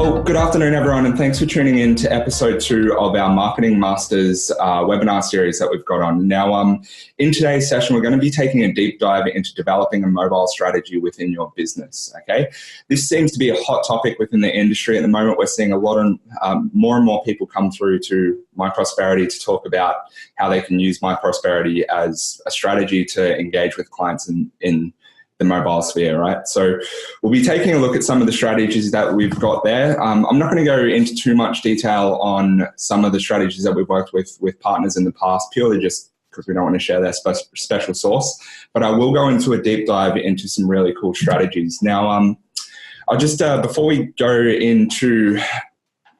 Well, good afternoon, everyone, and thanks for tuning in to episode 2 of our Marketing Masters webinar series that we've got on. Now, in today's session, we're going to be taking a deep dive into developing a mobile strategy within your business, okay? This seems to be a hot topic within the industry at the moment. We're seeing a lot of more and more people come through to myprosperity to talk about how they can use myprosperity as a strategy to engage with clients in the mobile sphere, right? So we'll be taking a look at some of the strategies that we've got there. I'm not going to go into too much detail on some of the strategies that we've worked with partners in the past, purely just because we don't want to share their special sauce. But I will go into a deep dive into some really cool strategies. Now, I'll just, before we go into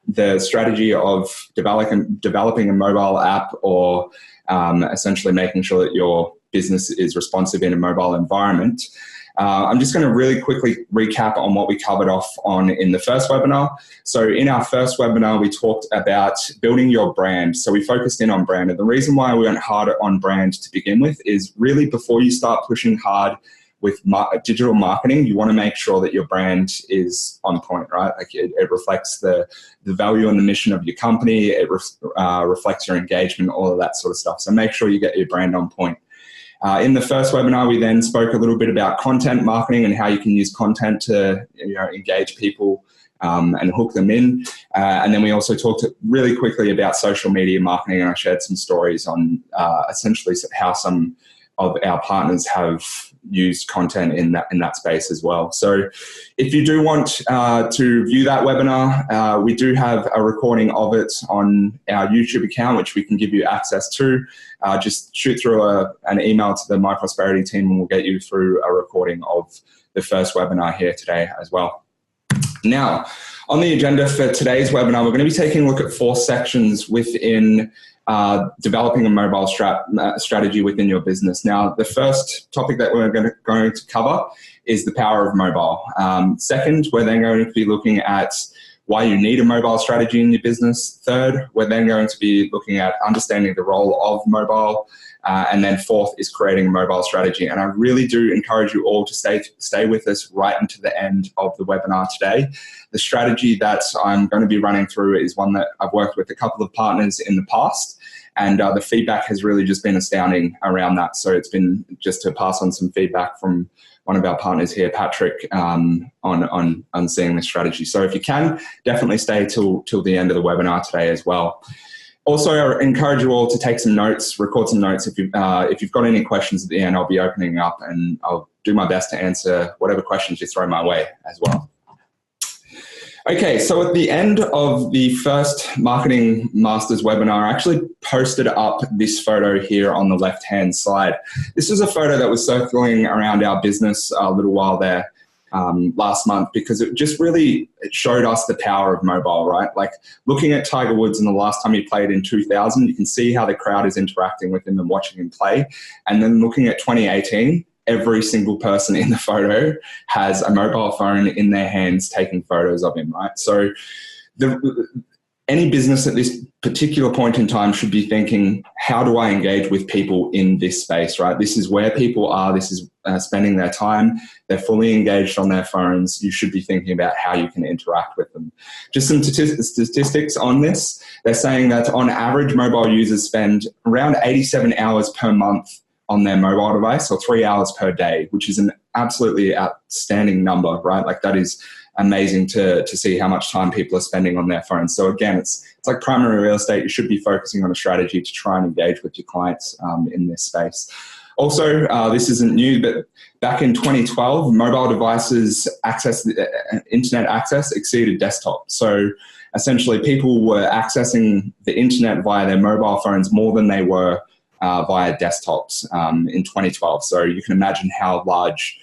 the strategy of developing a mobile app or essentially making sure that your business is responsive in a mobile environment, I'm just going to really quickly recap on what we covered off on in the first webinar. So in our first webinar, we talked about building your brand. So we focused in on brand. And the reason why we went harder on brand to begin with is really before you start pushing hard with digital marketing, you want to make sure that your brand is on point, right? Like it reflects the value and the mission of your company. It reflects your engagement, all of that sort of stuff. So make sure you get your brand on point. In the first webinar, we then spoke a little bit about content marketing and how you can use content to engage people and hook them in. And then we also talked really quickly about social media marketing, and I shared some stories on essentially how some of our partners have used content in that space as well. So if you do want to view that webinar, we do have a recording of it on our YouTube account, which we can give you access to. Just shoot through an email to the myprosperity team and we'll get you through a recording of the first webinar here today as well. Now, on the agenda for today's webinar, we're going to be taking a look at 4 sections within developing a mobile strategy within your business. Now, the first topic that we're going to cover is the power of mobile. Second, we're then going to be looking at why you need a mobile strategy in your business. Third, we're then going to be looking at understanding the role of mobile. And then fourth is creating a mobile strategy. And I really do encourage you all to stay with us right into the end of the webinar today. The strategy that I'm going to be running through is one that I've worked with a couple of partners in the past, and the feedback has really just been astounding around that. So it's been just to pass on some feedback from one of our partners here, Patrick, on seeing this strategy. So if you can, definitely stay till the end of the webinar today as well. Also, I encourage you all to take some notes, record some notes. If you've got any questions at the end, I'll be opening up and I'll do my best to answer whatever questions you throw my way as well. Okay, so at the end of the first Marketing Masters webinar, I actually posted up this photo here on the left-hand side. This was a photo that was circling around our business a little while there last month, because it just really showed us the power of mobile, right? Like looking at Tiger Woods and the last time he played in 2000, you can see how the crowd is interacting with him and watching him play. And then looking at 2018, every single person in the photo has a mobile phone in their hands taking photos of him, right? So any business at this particular point in time should be thinking, how do I engage with people in this space, right? This is where people are. This is spending their time. They're fully engaged on their phones. You should be thinking about how you can interact with them. Just some statistics on this. They're saying that on average, mobile users spend around 87 hours per month on their mobile device, or 3 hours per day, which is an absolutely outstanding number, right? Like that is amazing to see how much time people are spending on their phones. So again, it's like primary real estate. You should be focusing on a strategy to try and engage with your clients in this space. Also, this isn't new, but back in 2012, mobile devices internet access exceeded desktop. So essentially people were accessing the internet via their mobile phones more than they were via desktops in 2012. So you can imagine how large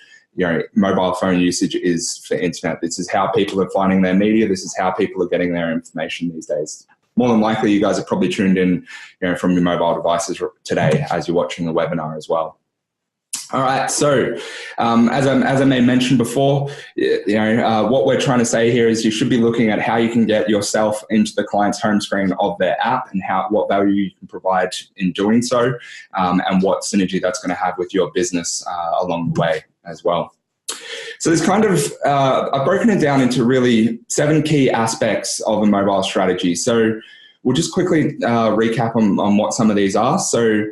mobile phone usage is for internet. This is how people are finding their media. This is how people are getting their information these days. More than likely, you guys are probably tuned in from your mobile devices today as you're watching the webinar as well. All right, so as I may mention before, what we're trying to say here is you should be looking at how you can get yourself into the client's home screen of their app and what value you can provide in doing so, and what synergy that's going to have with your business along the way as well. So there's kind of, I've broken it down into really 7 key aspects of a mobile strategy. So we'll just quickly recap on what some of these are. So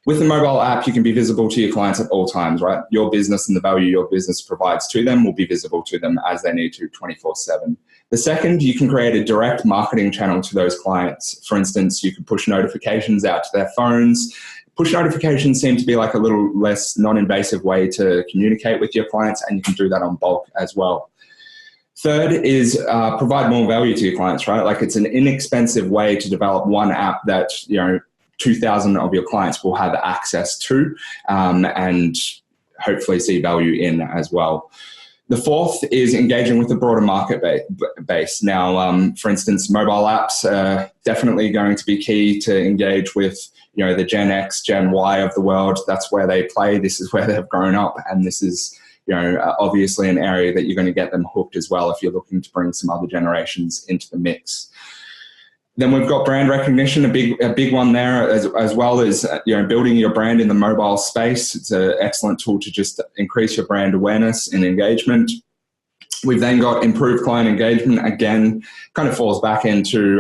with the mobile app, you can be visible to your clients at all times, right? Your business and the value your business provides to them will be visible to them as they need to 24/7. The second, you can create a direct marketing channel to those clients. For instance, you could push notifications out to their phones. Push notifications seem to be like a little less non-invasive way to communicate with your clients, and you can do that on bulk as well. Third is provide more value to your clients, right? Like it's an inexpensive way to develop one app that, 2,000 of your clients will have access to and hopefully see value in as well. The fourth is engaging with the broader market base. Now, for instance, mobile apps are definitely going to be key to engage with, the Gen X, Gen Y of the world. That's where they play. This is where they've grown up. And this is, obviously an area that you're going to get them hooked as well if you're looking to bring some other generations into the mix. Then we've got brand recognition, a big one there, as well as building your brand in the mobile space. It's an excellent tool to just increase your brand awareness and engagement. We've then got improved client engagement. Again, kind of falls back into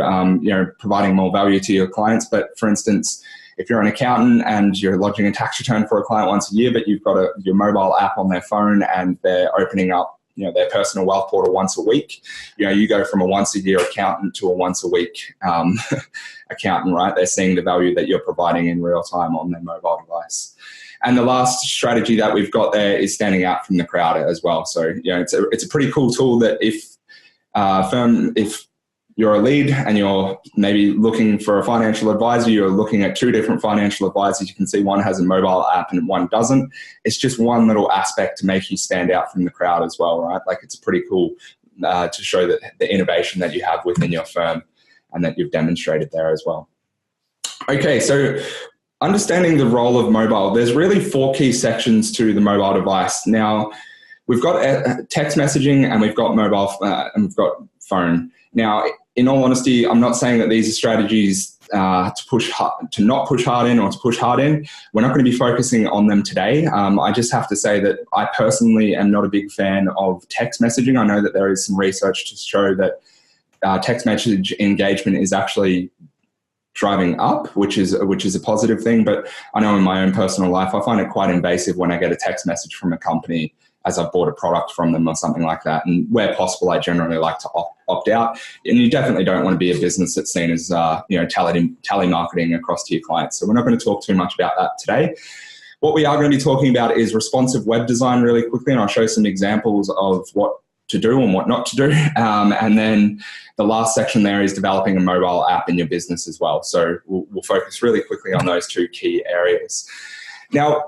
providing more value to your clients. But for instance, if you're an accountant and you're lodging a tax return for a client once a year, but you've got your mobile app on their phone and they're opening up their personal wealth portal once a week, you go from a once a year accountant to a once a week accountant, right? They're seeing the value that you're providing in real time on their mobile device. And the last strategy that we've got there is standing out from the crowd as well. So, it's a pretty cool tool that if you're a lead and you're maybe looking for a financial advisor, you're looking at 2 different financial advisors, you can see one has a mobile app and one doesn't. It's just one little aspect to make you stand out from the crowd as well, right? Like it's pretty cool to show that the innovation that you have within your firm and that you've demonstrated there as well. Okay, so understanding the role of mobile, there's really 4 key sections to the mobile device. Now, we've got text messaging and we've got mobile and we've got phone. Now, in all honesty, I'm not saying that these are strategies to not push hard in or to push hard in. We're not going to be focusing on them today. I just have to say that I personally am not a big fan of text messaging. I know that there is some research to show that text message engagement is actually driving up, which is a positive thing. But I know in my own personal life, I find it quite invasive when I get a text message from a company as I've bought a product from them or something like that. And where possible, I generally like to opt out. And you definitely don't want to be a business that's seen as telemarketing across to your clients. So we're not going to talk too much about that today. What we are going to be talking about is responsive web design really quickly, and I'll show some examples of what to do and what not to do. And then the last section there is developing a mobile app in your business as well. So we'll focus really quickly on those 2 key areas. Now,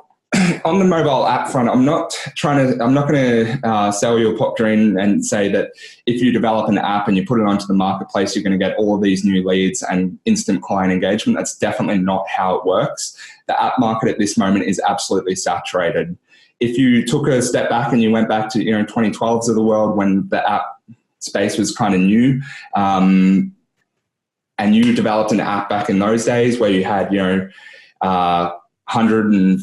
on the mobile app front, I'm not going to sell you a pop dream and say that if you develop an app and you put it onto the marketplace, you're going to get all of these new leads and instant client engagement. That's definitely not how it works. The app market at this moment is absolutely saturated. If you took a step back and you went back to 2012s of the world when the app space was kind of new, and you developed an app back in those days where you had 100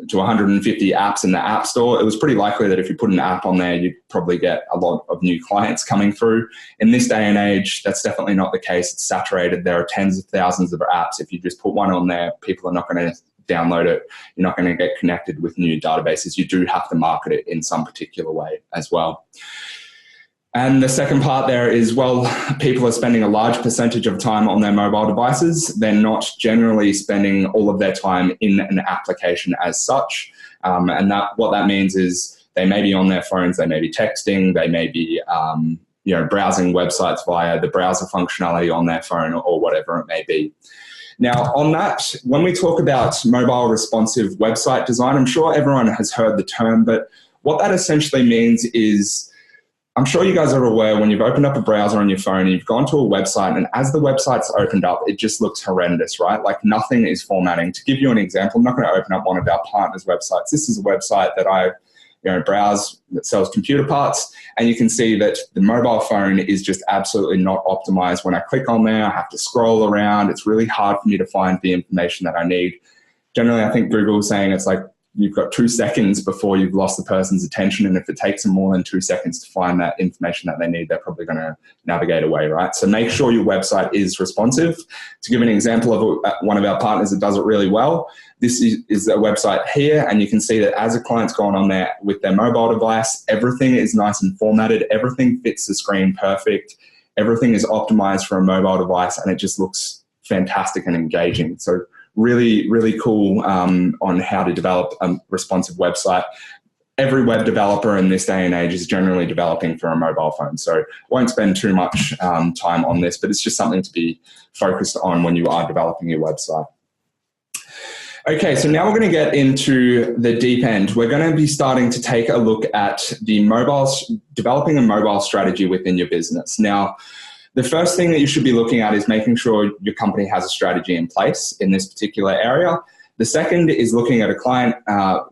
to 150 apps in the app store, it was pretty likely that if you put an app on there, you'd probably get a lot of new clients coming through. In this day and age, that's definitely not the case. It's saturated. There are tens of thousands of apps. If you just put one on there, people are not going to download it. You're not going to get connected with new databases. You do have to market it in some particular way as well. And the second part there is, people are spending a large percentage of time on their mobile devices. They're not generally spending all of their time in an application as such. And what that means is they may be on their phones, they may be texting, they may be browsing websites via the browser functionality on their phone or whatever it may be. Now, on that, when we talk about mobile responsive website design, I'm sure everyone has heard the term, but what that essentially means is, I'm sure you guys are aware when you've opened up a browser on your phone and you've gone to a website, and as the website's opened up, it just looks horrendous, right? Like nothing is formatting. To give you an example, I'm not going to open up one of our partners' websites. This is a website that I browse that sells computer parts, and you can see that the mobile phone is just absolutely not optimized. When I click on there, I have to scroll around. It's really hard for me to find the information that I need. Generally, I think Google is saying it's like you've got 2 seconds before you've lost the person's attention. And if it takes them more than 2 seconds to find that information that they need, they're probably going to navigate away, right? So make sure your website is responsive. To give an example of one of our partners that does it really well, this is a website here, and you can see that as a client's gone on there with their mobile device, everything is nice and formatted. Everything fits the screen perfect. Everything is optimized for a mobile device, and it just looks fantastic and engaging. So really, really cool on how to develop a responsive website. Every web developer in this day and age is generally developing for a mobile phone. So I won't spend too much time on this, but it's just something to be focused on when you are developing your website. Okay, so now we're going to get into the deep end. We're going to be starting to take a look at developing a mobile strategy within your business. Now, the first thing that you should be looking at is making sure your company has a strategy in place in this particular area. The second is looking at a client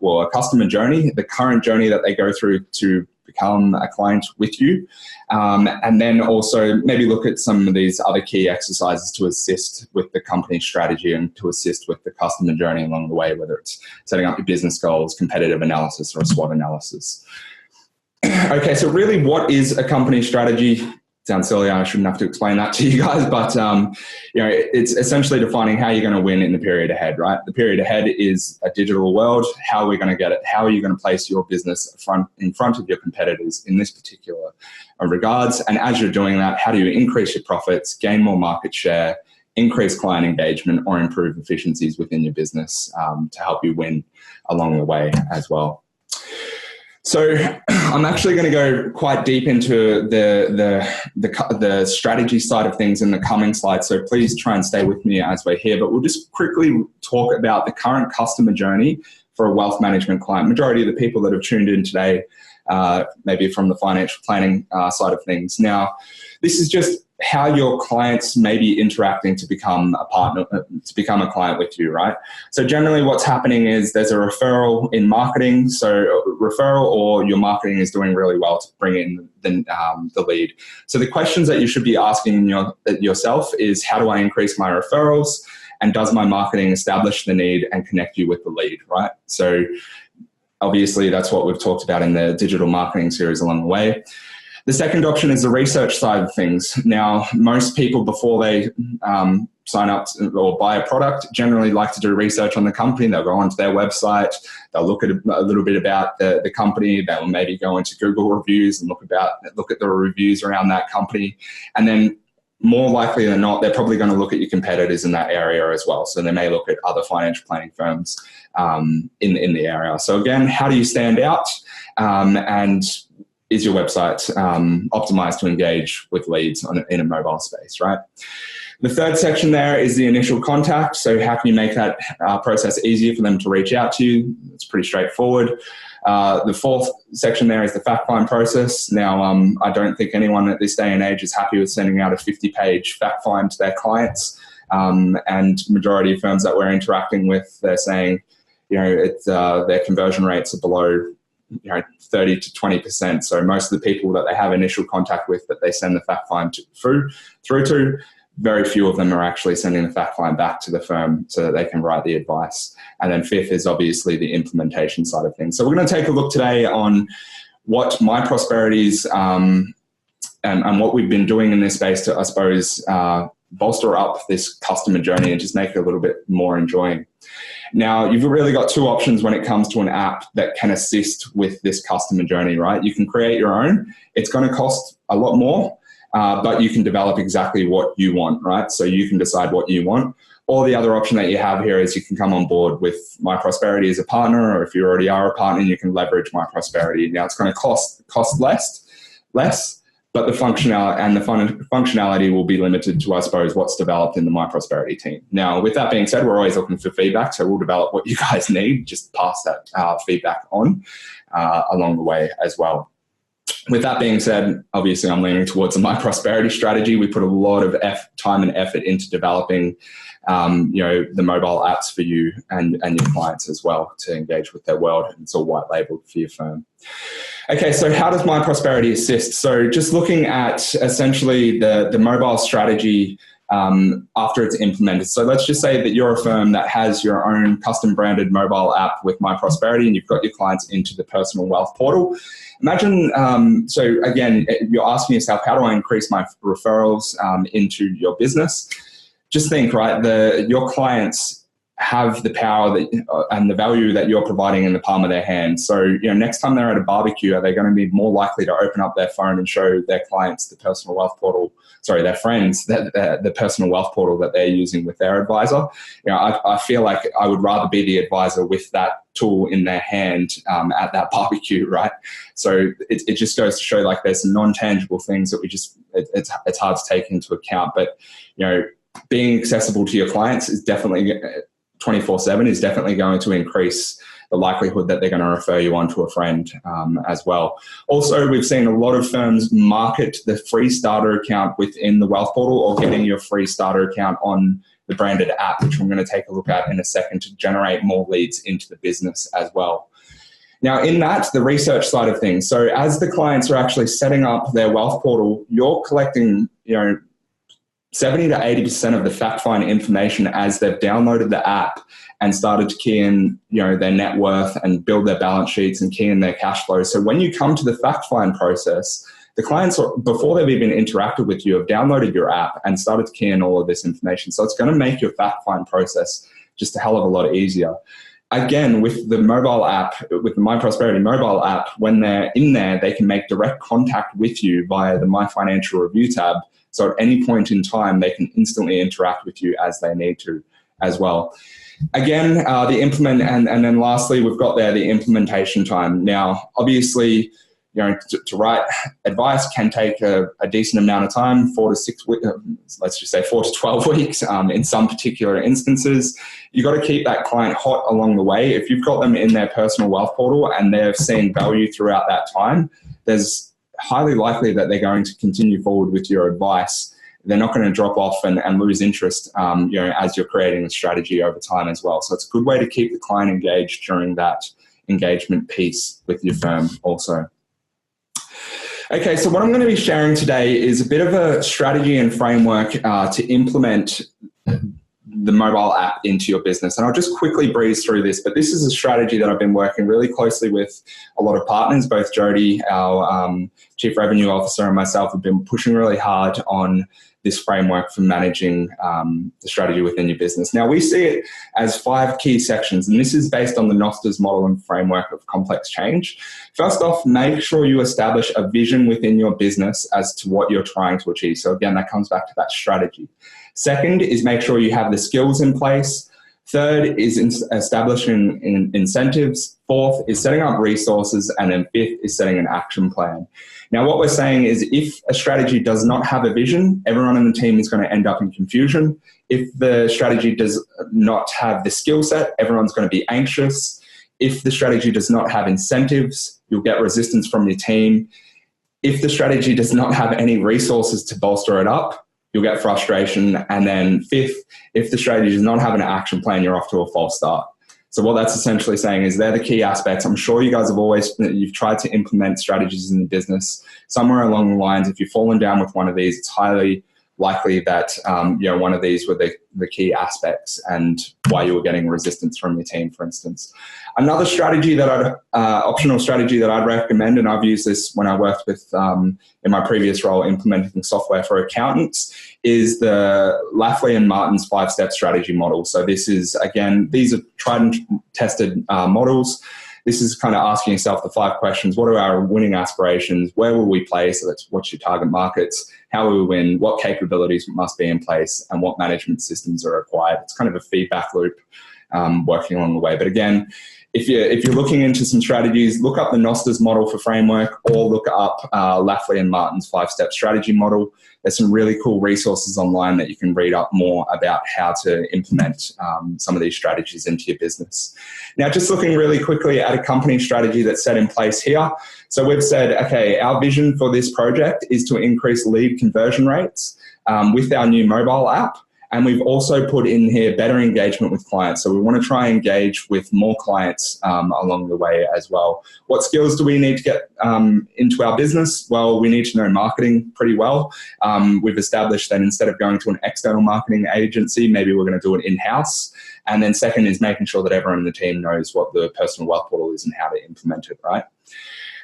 or a customer journey, the current journey that they go through to become a client with you. And then also maybe look at some of these other key exercises to assist with the company strategy and to assist with the customer journey along the way, whether it's setting up your business goals, competitive analysis, or a SWOT analysis. Okay, so really what is a company strategy? Sounds silly, I shouldn't have to explain that to you guys, but it's essentially defining how you're going to win in the period ahead, right? The period ahead is a digital world. How are we going to get it? How are you going to place your business in front of your competitors in this particular regards? And as you're doing that, how do you increase your profits, gain more market share, increase client engagement, or improve efficiencies within your business to help you win along the way as well? So I'm actually going to go quite deep into the strategy side of things in the coming slides. So please try and stay with me as we're here. But we'll just quickly talk about the current customer journey for a wealth management client. Majority of the people that have tuned in today, maybe from the financial planning side of things. Now, this is just how your clients may be interacting to become a partner, to become a client with you, right? So generally what's happening is there's a referral in marketing. So referral or your marketing is doing really well to bring in the lead. So the questions that you should be asking yourself is, how do I increase my referrals? And does my marketing establish the need and connect you with the lead, right? So obviously that's what we've talked about in the digital marketing series along the way. The second option is the research side of things. Now, most people before they sign up or buy a product generally like to do research on the company. They'll go onto their website, they'll look at a little bit about the company, they'll maybe go into Google reviews and look at the reviews around that company. And then more likely than not, they're probably going to look at your competitors in that area as well. So they may look at other financial planning firms in the area. So again, how do you stand out? And is your website optimized to engage with leads in a mobile space, right? The third section there is the initial contact. So how can you make that process easier for them to reach out to you? It's pretty straightforward. The fourth section there is the fact find process. Now, I don't think anyone at this day and age is happy with sending out a 50-page fact find to their clients. And majority of firms that we're interacting with, they're saying, their conversion rates are below 30 to 20%. So most of the people that they have initial contact with that they send the fact find through to, very few of them are actually sending the fact find back to the firm so that they can write the advice. And then fifth is obviously the implementation side of things. So we're going to take a look today on what myprosperity's and what we've been doing in this space to, I suppose, bolster up this customer journey and just make it a little bit more enjoying. Now, you've really got two options when it comes to an app that can assist with this customer journey, right? You can create your own. It's going to cost a lot more, but you can develop exactly what you want, right? So you can decide what you want. Or the other option that you have here is you can come on board with myprosperity as a partner, or if you already are a partner, you can leverage myprosperity. Now, it's going to cost less, but the functionality will be limited to, I suppose, what's developed in the myprosperity team. Now, with that being said, we're always looking for feedback, so we'll develop what you guys need. Just pass that feedback on along the way as well. With that being said, obviously, I'm leaning towards the myprosperity strategy. We put a lot of time and effort into developing, the mobile apps for you and your clients as well to engage with their world. It's all white labeled for your firm. Okay, so how does myprosperity assist? So just looking at essentially the mobile strategy after it's implemented. So let's just say that you're a firm that has your own custom branded mobile app with myprosperity, and you've got your clients into the personal wealth portal. Imagine, so again, you're asking yourself, how do I increase my referrals into your business? Just think, right, your clients have the power and the value that you're providing in the palm of their hand. So, next time they're at a barbecue, are they going to be more likely to open up their phone and show their clients the personal wealth portal, their friends, the personal wealth portal that they're using with their advisor? I feel like I would rather be the advisor with that tool in their hand at that barbecue, right? So it just goes to show, like, there's some non-tangible things that it's hard to take into account. But, being accessible to your clients is definitely 24/7 is definitely going to increase the likelihood that they're going to refer you on to a friend as well. Also, we've seen a lot of firms market the free starter account within the wealth portal, or getting your free starter account on the branded app, which I'm going to take a look at in a second, to generate more leads into the business as well. Now, in that, the research side of things. So as the clients are actually setting up their wealth portal, you're collecting, 70 to 80% of the fact find information as they've downloaded the app and started to key in, their net worth and build their balance sheets and key in their cash flow. So when you come to the fact find process, the clients, before they've even interacted with you, have downloaded your app and started to key in all of this information. So it's going to make your fact find process just a hell of a lot easier. Again, with the mobile app, with the myprosperity mobile app, when they're in there, they can make direct contact with you via the My Financial Review tab. So at any point in time, they can instantly interact with you as they need to as well. Again, the implement, and then lastly, we've got there the implementation time. Now, obviously, to write advice can take a decent amount of time, 4 to 6 weeks, let's just say 4 to 12 weeks in some particular instances. You've got to keep that client hot along the way. If you've got them in their personal wealth portal and they've seen value throughout that time, there's highly likely that they're going to continue forward with your advice. They're not going to drop off and lose interest, as you're creating the strategy over time as well. So it's a good way to keep the client engaged during that engagement piece with your firm also. Okay, so what I'm going to be sharing today is a bit of a strategy and framework to implement the mobile app into your business. And I'll just quickly breeze through this, but this is a strategy that I've been working really closely with a lot of partners. Both Jody, our Chief Revenue Officer, and myself have been pushing really hard on this framework for managing the strategy within your business. Now, we see it as 5 key sections, and this is based on the Nosters model and framework of complex change. First off, make sure you establish a vision within your business as to what you're trying to achieve. So again, that comes back to that strategy. Second is make sure you have the skills in place. Third is establishing incentives. Fourth is setting up resources. And then fifth is setting an action plan. Now, what we're saying is if a strategy does not have a vision, everyone in the team is going to end up in confusion. If the strategy does not have the skill set, everyone's going to be anxious. If the strategy does not have incentives, you'll get resistance from your team. If the strategy does not have any resources to bolster it up, you'll get frustration. And then fifth, if the strategy does not have an action plan, you're off to a false start. So what that's essentially saying is they're the key aspects. I'm sure you guys you've tried to implement strategies in the business. Somewhere along the lines, if you've fallen down with one of these, it's highly likely that one of these were the key aspects and why you were getting resistance from your team, for instance. Another strategy optional strategy that I'd recommend, and I've used this when I worked with, in my previous role, implementing software for accountants, is the Lafley and Martin's 5-step strategy model. So this is, again, these are tried and tested models. This is kind of asking yourself the 5 questions. What are our winning aspirations? Where will we play? So that's what's your target markets? How will we win? What capabilities must be in place? And what management systems are required? It's kind of a feedback loop working along the way. But again, if you're looking into some strategies, look up the Nosters model for framework, or look up Lafley and Martin's 5-step strategy model. There's some really cool resources online that you can read up more about how to implement some of these strategies into your business. Now, just looking really quickly at a company strategy that's set in place here. So we've said, okay, our vision for this project is to increase lead conversion rates with our new mobile app. And we've also put in here better engagement with clients. So we want to try and engage with more clients along the way as well. What skills do we need to get into our business? Well, we need to know marketing pretty well. We've established that instead of going to an external marketing agency, maybe we're going to do it in-house. And then second is making sure that everyone in the team knows what the personal wealth portal is and how to implement it, right?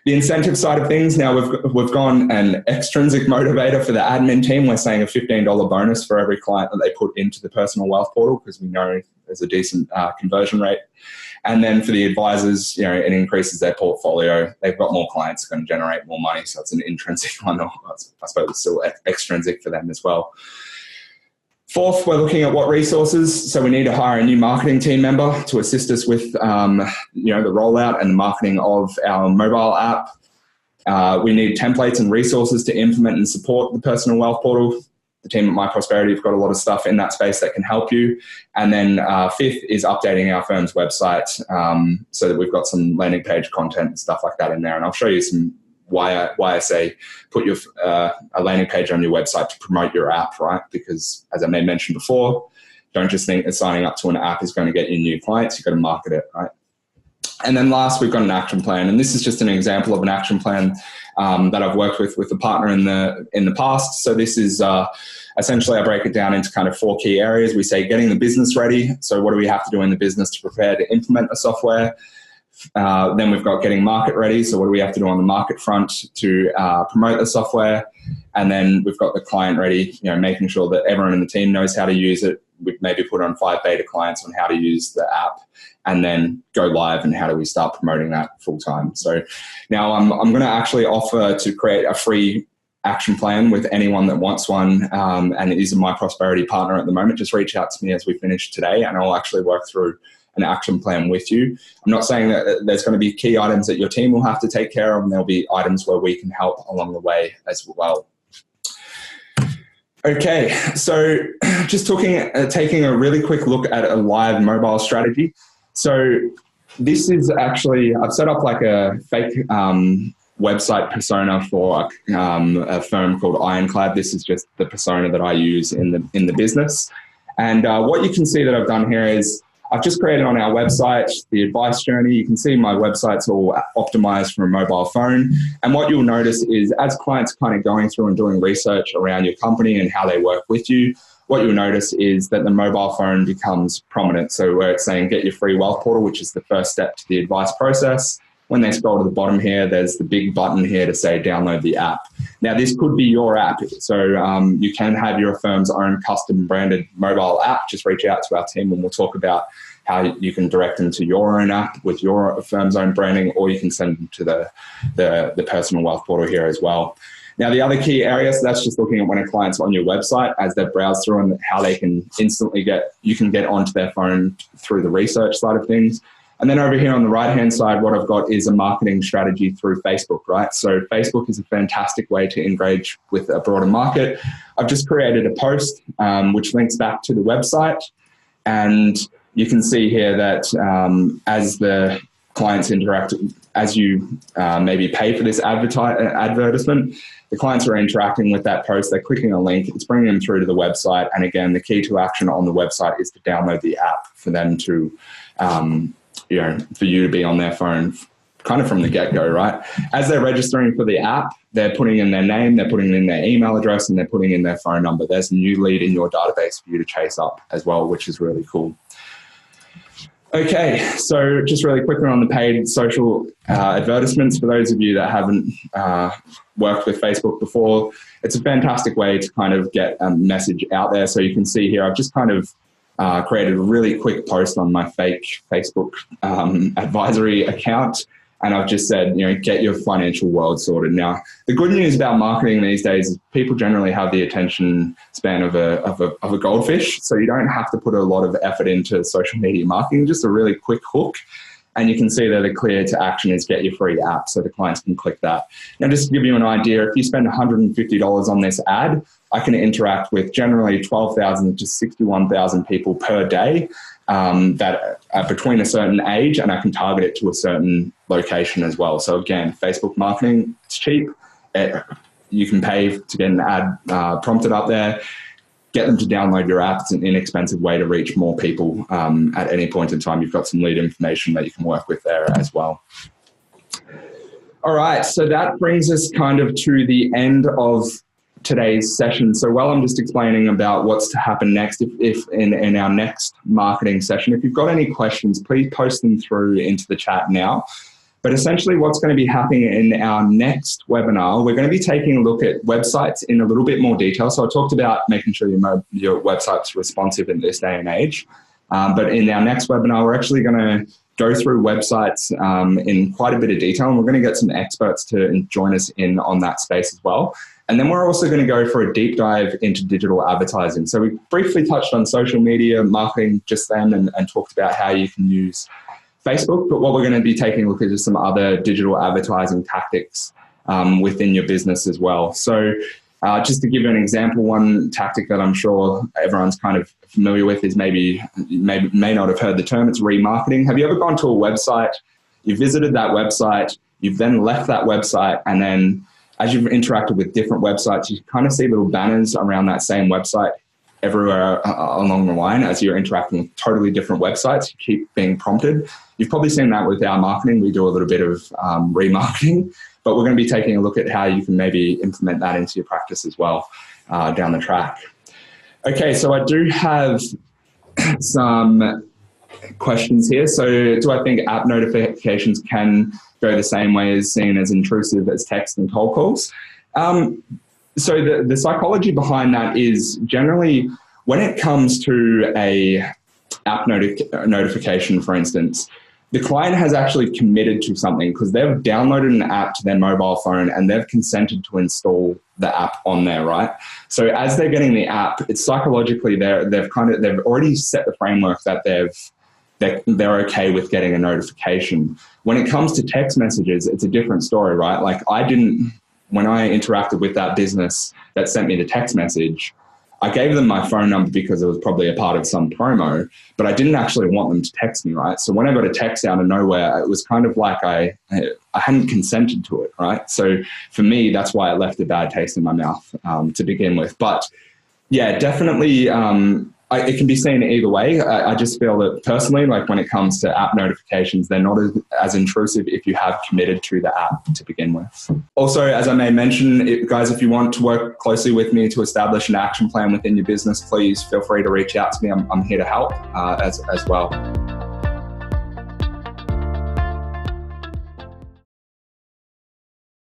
The incentive side of things, now we've gone an extrinsic motivator for the admin team. We're saying a $15 bonus for every client that they put into the personal wealth portal because we know there's a decent conversion rate. And then for the advisors, it increases their portfolio. They've got more clients, going to generate more money. So it's an intrinsic one, or I suppose it's still extrinsic for them as well. Fourth, we're looking at what resources. So we need to hire a new marketing team member to assist us with, the rollout and the marketing of our mobile app. We need templates and resources to implement and support the personal wealth portal. The team at myprosperity have got a lot of stuff in that space that can help you. And then fifth is updating our firm's website so that we've got some landing page content and stuff like that in there. And I'll show you some why I say put your a landing page on your website to promote your app, right? Because as I may mention before, don't just think that signing up to an app is going to get you new clients. You've got to market it, right? And then last, we've got an action plan. And this is just an example of an action plan that I've worked with a partner in the past. So this is essentially, I break it down into kind of 4 key areas. We say getting the business ready. So what do we have to do in the business to prepare to implement the software? Then we've got getting market ready. So what do we have to do on the market front to promote the software? And then we've got the client ready, making sure that everyone in the team knows how to use it. We've maybe put on 5 beta clients on how to use the app, and then go live and how do we start promoting that full time. So now I'm going to actually offer to create a free action plan with anyone that wants one, and it is a myprosperity partner at the moment. Just reach out to me as we finish today, and I'll actually work through an action plan with you. I'm not saying that there's going to be key items that your team will have to take care of, and there'll be items where we can help along the way as well. Okay, so just taking a really quick look at a live mobile strategy. So this is actually, I've set up like a fake website persona for a firm called Ironclad. This is just the persona that I use in the business. And what you can see that I've done here is I've just created on our website the advice journey. You can see my website's all optimized for a mobile phone. And what you'll notice is as clients kind of going through and doing research around your company and how they work with you, what you'll notice is that the mobile phone becomes prominent. So where it's saying get your free wealth portal, which is the first step to the advice process. When they scroll to the bottom here, there's the big button here to say download the app. Now, this could be your app. So you can have your firm's own custom branded mobile app. Just reach out to our team and we'll talk about how you can direct them to your own app with your firm's own branding, or you can send them to the personal wealth portal here as well. Now, the other key area, so that's just looking at when a client's on your website as they browse through and how they can instantly you can get onto their phone through the research side of things. And then over here on the right-hand side, what I've got is a marketing strategy through Facebook, right? So Facebook is a fantastic way to engage with a broader market. I've just created a post which links back to the website. And you can see here that as the clients interact, as you maybe pay for this advertisement, the clients are interacting with that post. They're clicking a link. It's bringing them through to the website. And again, the key to action on the website is to download the app for them to for you to be on their phone kind of from the get-go, right? As they're registering for the app, they're putting in their name, they're putting in their email address, and they're putting in their phone number. There's a new lead in your database for you to chase up as well, which is really cool. Okay, so just really quickly on the paid social advertisements, for those of you that haven't worked with Facebook before, it's a fantastic way to kind of get a message out there. So you can see here, I've just kind of created a really quick post on my fake Facebook advisory account. And I've just said, get your financial world sorted. Now, the good news about marketing these days is people generally have the attention span of a goldfish. So you don't have to put a lot of effort into social media marketing, just a really quick hook. And you can see that the clear to action is get your free app. So the clients can click that. Now, just to give you an idea, if you spend $150 on this ad, I can interact with generally 12,000 to 61,000 people per day that are between a certain age, and I can target it to a certain location as well. So again, Facebook marketing, it's cheap. You can pay to get an ad prompted up there. get them to download your app. It's an inexpensive way to reach more people at any point in time. You've got some lead information that you can work with there as well. All right, so that brings us kind of to the end of today's session. So while I'm just explaining about what's to happen next, if in our next marketing session, if you've got any questions, please post them through into the chat now. But essentially what's going to be happening in our next webinar, we're going to be taking a look at websites in a little bit more detail. So I talked about making sure your website's responsive in this day and age. But in our next webinar, we're actually going to go through websites in quite a bit of detail, and we're going to get some experts to join us in on that space as well. And then we're also going to go for a deep dive into digital advertising. So we briefly touched on social media marketing just then and talked about how you can use Facebook, but what we're going to be taking a look at is some other digital advertising tactics within your business as well. So just to give you an example, one tactic that I'm sure everyone's kind of familiar with is may not have heard the term, it's remarketing. Have you ever gone to a website, you visited that website, you've then left that website, and then as you've interacted with different websites, you kind of see little banners around that same website everywhere along the line as you're interacting with totally different websites. You keep being prompted. You've probably seen that with our marketing. We do a little bit of remarketing, but we're going to be taking a look at how you can maybe implement that into your practice as well down the track. Okay, so I do have some questions here. So do I think app notifications can go the same way as seen as intrusive as text and cold calls? So the psychology behind that is generally when it comes to a app notification, for instance, the client has actually committed to something because they've downloaded an app to their mobile phone and they've consented to install the app on there, right? So as they're getting the app, it's psychologically they've already set the framework that they're okay with getting a notification. When it comes to text messages, it's a different story, right? Like when I interacted with that business that sent me the text message, I gave them my phone number because it was probably a part of some promo, but I didn't actually want them to text me, right? So when I got a text out of nowhere, it was kind of like I hadn't consented to it, right? So for me, that's why it left a bad taste in my mouth to begin with. But yeah, definitely it can be seen either way. I just feel that personally, like when it comes to app notifications, they're not as intrusive if you have committed to the app to begin with. Also, as I may mention, guys, if you want to work closely with me to establish an action plan within your business, please feel free to reach out to me. I'm here to help as well.